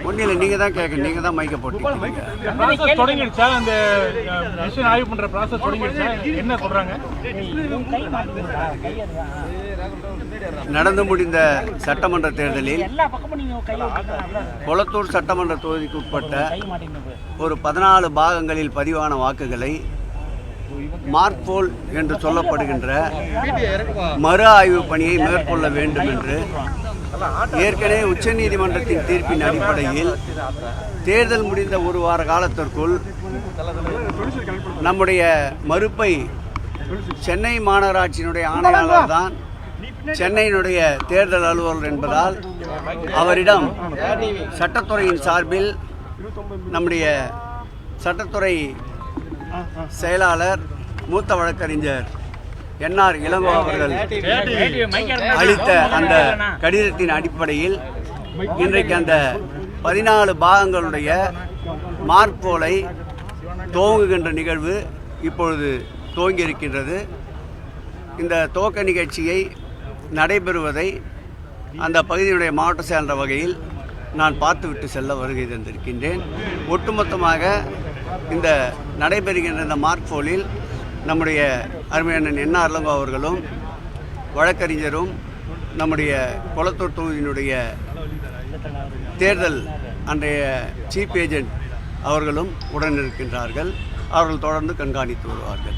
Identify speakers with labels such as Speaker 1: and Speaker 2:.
Speaker 1: ஒன்றில் நீங்கள் தான் கேட்க, நீங்கள் தான் மைக்க போட்டீங்க.
Speaker 2: தொடங்கிடுச்சா அந்த மிஷின் ஆய்வு பண்ணுற ப்ராசஸ் தொடங்கிடுச்சா? என்ன சொல்கிறாங்க?
Speaker 1: நடந்து முடிந்த சட்டமன்ற தேர்தலில் கொளத்தூர் சட்டமன்ற தொகுதிக்கு உட்பட்ட ஒரு 14 பாகங்களில் பதிவான வாக்குகளை மார்க்போல் என்று சொல்லப்படுகின்ற மறு ஆய்வு பணியை மேற்கொள்ள வேண்டும் என்று ஏற்கனவே உச்சநீதிமன்றத்தின் தீர்ப்பின் அடிப்படையில் தேர்தல் முடிந்த ஒரு வார காலத்திற்குள் நம்முடைய மறுப்பை சென்னை மாநகராட்சியினுடைய ஆணையாளர் தான் சென்னையினுடைய தேர்தல் அலுவலர் என்பதால் அவரிடம் சட்டத்துறையின் சார்பில் நம்முடைய சட்டத்துறை செயலாளர் மூத்த வழக்கறிஞர் என்ஆர் இளங்கோ அவர்கள் அளித்த அந்த கடிதத்தின் அடிப்படையில் இன்றைக்கு அந்த 14 பாகங்களுடைய மார்க்போலை துவங்குகின்ற நிகழ்வு இப்பொழுது துவங்கியிருக்கின்றது. இந்த துவக்க நிகழ்ச்சியை நடைபெறுவதை அந்த பகுதியினுடைய மாவட்ட செயலர் வகையில் நான் பார்த்துவிட்டு செல்ல வருகை தந்திருக்கின்றேன். ஒட்டுமொத்தமாக இந்த நடைபெறுகின்ற இந்த மார்க்போலில் நம்முடைய அருமையண்ணன் என்ஆர் இளங்கோ அவர்களும் வழக்கறிஞரும் நம்முடைய கொளத்தூர் தொகுதியினுடைய தேர்தல் அன்றைய சீஃப் ஏஜென்ட் அவர்களும் உடன் இருக்கின்றார்கள். அவர்கள் தொடர்ந்து கண்காணித்து வருவார்கள்.